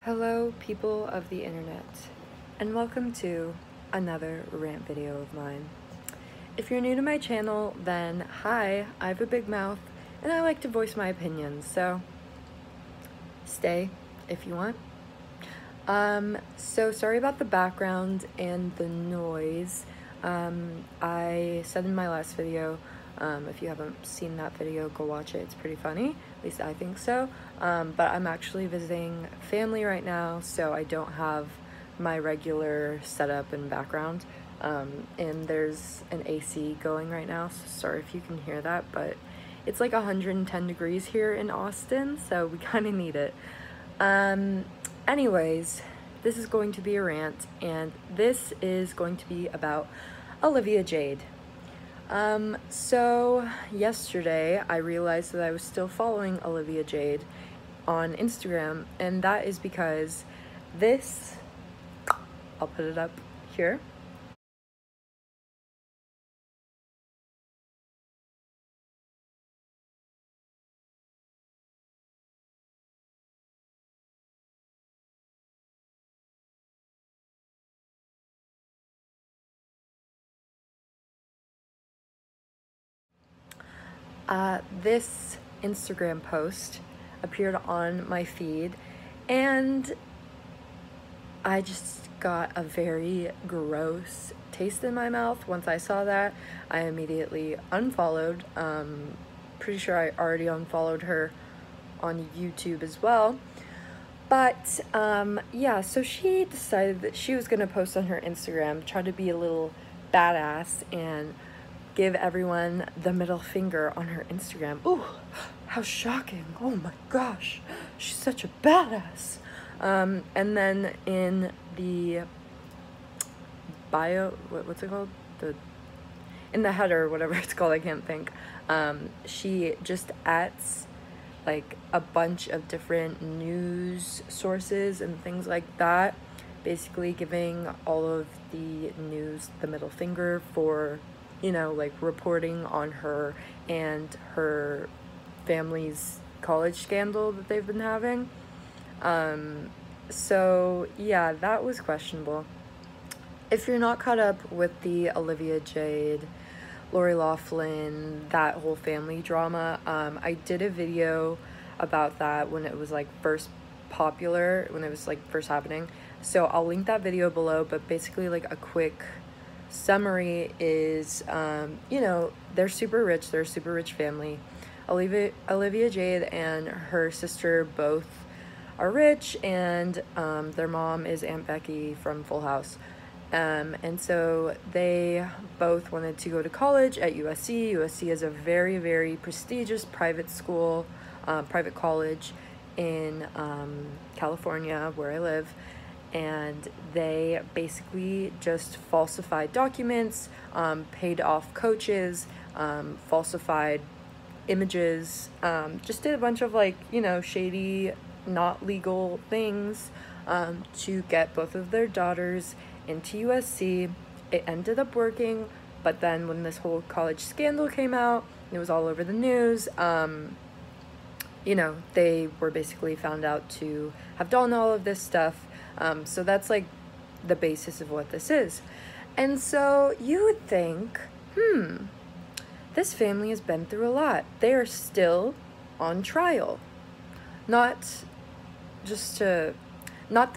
Hello, people of the internet, and welcome to another rant video of mine. If you're new to my channel, then hi, I have a big mouth, and I like to voice my opinions, so stay if you want. So sorry about the background and the noise. I said in my last video, if you haven't seen that video, go watch it. It's pretty funny. At least I think so. But I'm actually visiting family right now, so I don't have my regular setup and background. And there's an AC going right now, so sorry if you can hear that, but it's like 110 degrees here in Austin, so we kind of need it. Anyways, this is going to be a rant, and this is going to be about Olivia Jade. So yesterday I realized that I was still following Olivia Jade on Instagram, and that is because this, I'll put it up here. This Instagram post appeared on my feed, and I just got a very gross taste in my mouth once I saw that. I immediately unfollowed. Pretty sure I already unfollowed her on YouTube as well. But yeah, so she decided that she was gonna post on her Instagram, try to be a little badass and give everyone the middle finger on her Instagram. Ooh, how shocking. Oh my gosh, she's such a badass. And then in the bio, what's it called? In the header, whatever it's called, I can't think. She just adds like a bunch of different news sources and things like that, basically giving all of the news the middle finger for, you know, like reporting on her and her family's college scandal that they've been having. So yeah, that was questionable. If you're not caught up with the Olivia Jade, Lori Loughlin, that whole family drama, I did a video about that when it was like first popular, when it was like first happening. So I'll link that video below, but basically like a quick summary is, you know, they're super rich, they're a super rich family. Olivia Jade and her sister both are rich, and their mom is Aunt Becky from Full House. And so they both wanted to go to college at USC. USC is a very, very prestigious private school, private college in California, where I live. And they basically just falsified documents, paid off coaches, falsified images, just did a bunch of like, you know, shady, not legal things to get both of their daughters into USC. It ended up working, but then when this whole college scandal came out, it was all over the news. You know, they were basically found out to have done all of this stuff. So that's like the basis of what this is. And so you would think, this family has been through a lot. They are still on trial. Not the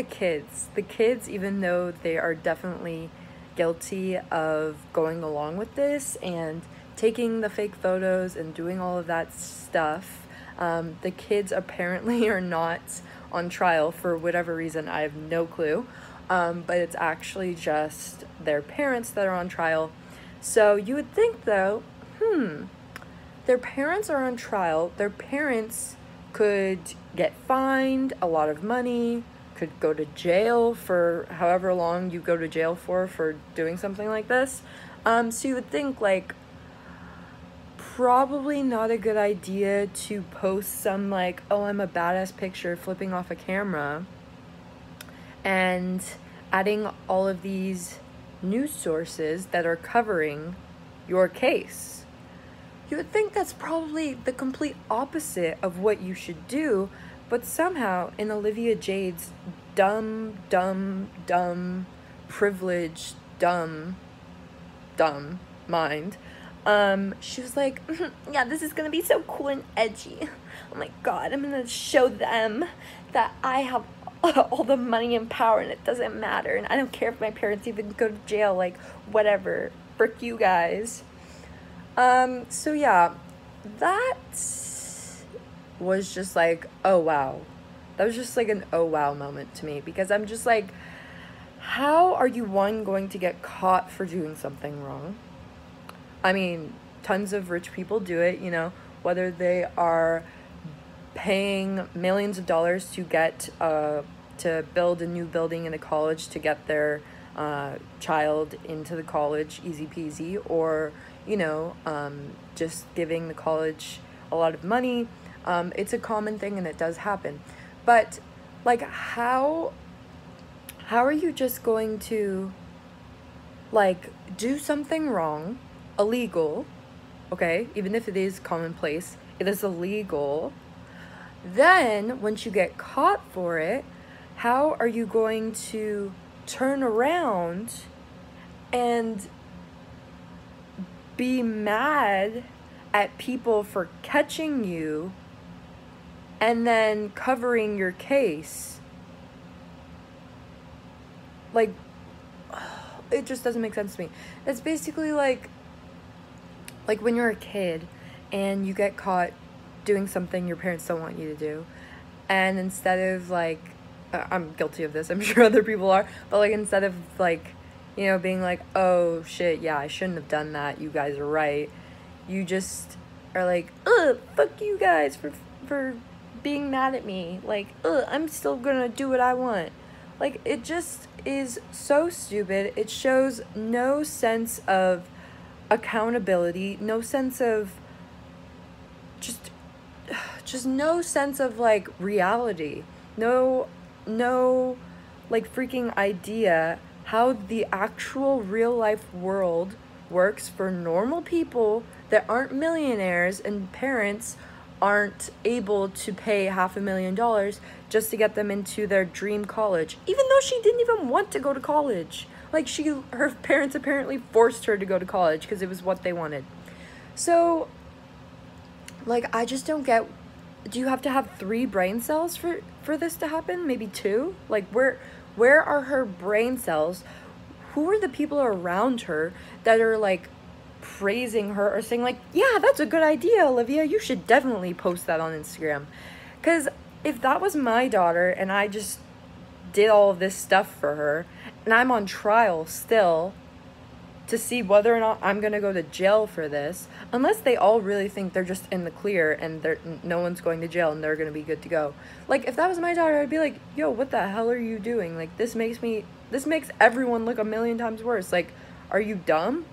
kids. The kids, even though they are definitely guilty of going along with this and taking the fake photos and doing all of that stuff, the kids apparently are not on trial for whatever reason. I have no clue. But it's actually just their parents that are on trial. So you would think though, their parents are on trial. Their parents could get fined a lot of money, could go to jail for however long you go to jail for doing something like this. So you would think like probably not a good idea to post some like, oh, I'm a badass picture flipping off a camera and adding all of these news sources that are covering your case. You would think that's probably the complete opposite of what you should do, But somehow, in Olivia Jade's dumb, privileged, dumb mind, she was like, yeah, this is gonna be so cool and edgy. Oh my god, I'm gonna show them that I have all the money and power and it doesn't matter, and I don't care if my parents even go to jail, like, whatever, frick you guys. So yeah, that was just like, oh wow. That was just like an oh wow moment to me, because I'm just like, how are you, one, going to get caught for doing something wrong? I mean, tons of rich people do it, you know, whether they are paying millions of dollars to get to build a new building in a college to get their child into the college, easy peasy, or, you know, just giving the college a lot of money. It's a common thing and it does happen. But, like, how are you just going to, like, do something wrong, illegal, okay, even if it is commonplace, it is illegal. Then, once you get caught for it, how are you going to turn around and be mad at people for catching you and then covering your case? Like, it just doesn't make sense to me. It's basically like when you're a kid and you get caught doing something your parents don't want you to do, and instead of, like, I'm guilty of this, I'm sure other people are, but, like, instead of, like, you know, being like, oh shit, yeah, I shouldn't have done that, you guys are right, you just are like, ugh, fuck you guys for being mad at me, like, ugh, I'm still gonna do what I want. Like, it just is so stupid. It shows no sense of accountability, no sense of just no sense of, like, reality, no like freaking idea how the actual real life world works for normal people that aren't millionaires and parents aren't able to pay $500,000 just to get them into their dream college, even though she didn't even want to go to college. Like, her parents apparently forced her to go to college because it was what they wanted. So, like, I just don't get, do you have to have 3 brain cells for this to happen? Maybe 2? Like, where are her brain cells? Who are the people around her that are, like, praising her or saying, like, yeah, that's a good idea, Olivia, you should definitely post that on Instagram? Because if that was my daughter and I just did all of this stuff for her and I'm on trial still to see whether or not I'm gonna go to jail for this, unless they all really think they're just in the clear and no one's going to jail and they're gonna be good to go. Like, if that was my daughter, I'd be like, yo, what the hell are you doing? Like, this makes everyone look a million times worse. Like, are you dumb?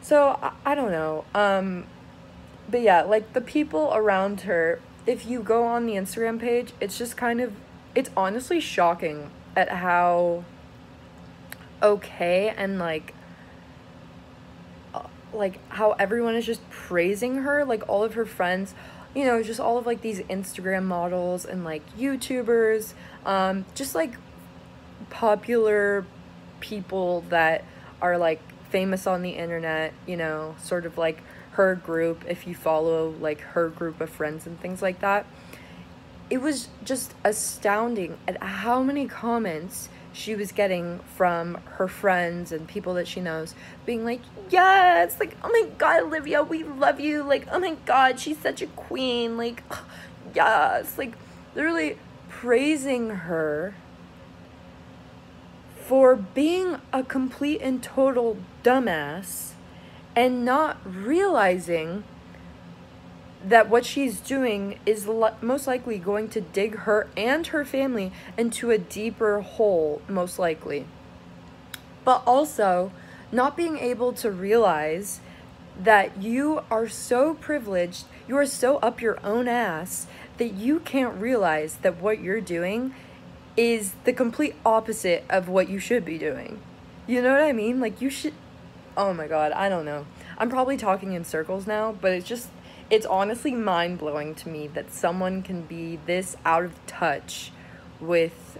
So, I don't know. But yeah, like, the people around her, if you go on the Instagram page, it's just kind of, it's honestly shocking at how okay and, like, how everyone is just praising her. Like, all of her friends, you know, just all of, like, these Instagram models and, like, YouTubers, just, like, popular people that are, like, famous on the internet, you know, sort of like her group, if you follow, like, her group of friends and things like that. It was just astounding at how many comments she was getting from her friends and people that she knows being like, yes, like, oh my god, Olivia, we love you, like, oh my god, she's such a queen, like, yes, like, literally praising her for being a complete and total dumbass and not realizing that what she's doing is most likely going to dig her and her family into a deeper hole, most likely. But also, not being able to realize that you are so privileged, you are so up your own ass, that you can't realize that what you're doing is the complete opposite of what you should be doing. You know what I mean? Like, you should, oh my god, I don't know. I'm probably talking in circles now, but it's honestly mind-blowing to me that someone can be this out of touch with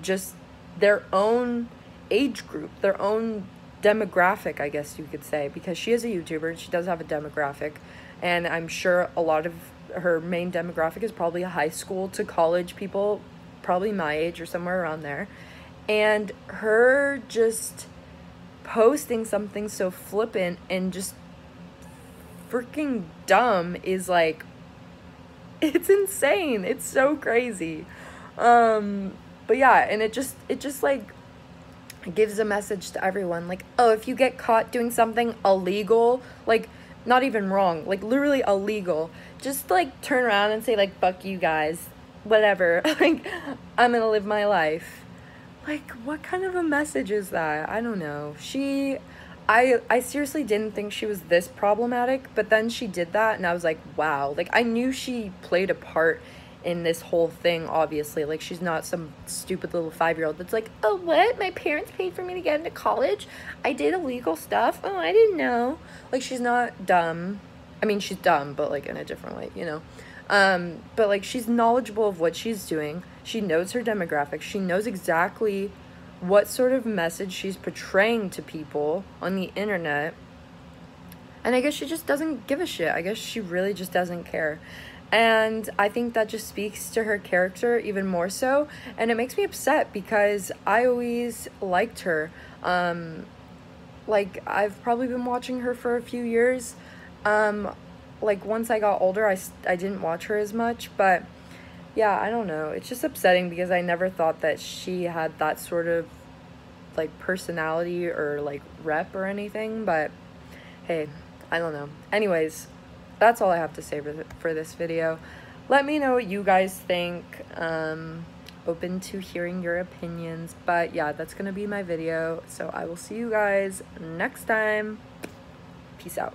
just their own age group, their own demographic, I guess you could say, because she is a YouTuber and she does have a demographic, and I'm sure a lot of her main demographic is probably high school to college people, probably my age or somewhere around there. And her just posting something so flippant and just freaking dumb is like, it's insane. It's so crazy. But yeah, and it just like gives a message to everyone, like, oh, if you get caught doing something illegal, like, not even wrong, like literally illegal, just like turn around and say like, fuck you guys, whatever. Like, I'm gonna live my life. Like, what kind of a message is that? I don't know. I seriously didn't think she was this problematic, but then she did that and I was like, wow. Like, I knew she played a part in this whole thing, obviously. Like, she's not some stupid little 5-year-old that's like, oh, what? My parents paid for me to get into college? I did illegal stuff? Oh, I didn't know. Like, she's not dumb. I mean, she's dumb, but like in a different way, you know? But like, she's knowledgeable of what she's doing. She knows her demographic. She knows exactly what sort of message she's portraying to people on the internet. And I guess she just doesn't give a shit. I guess she really just doesn't care. And I think that just speaks to her character even more so. And it makes me upset because I always liked her. Like, I've probably been watching her for a few years. Like, once I got older, I didn't watch her as much. But yeah, I don't know. It's just upsetting because I never thought that she had that sort of like personality or like rep or anything. But hey, I don't know. Anyways, that's all I have to say for this video. Let me know what you guys think. Open to hearing your opinions. But yeah, that's gonna be my video. So I will see you guys next time. Peace out.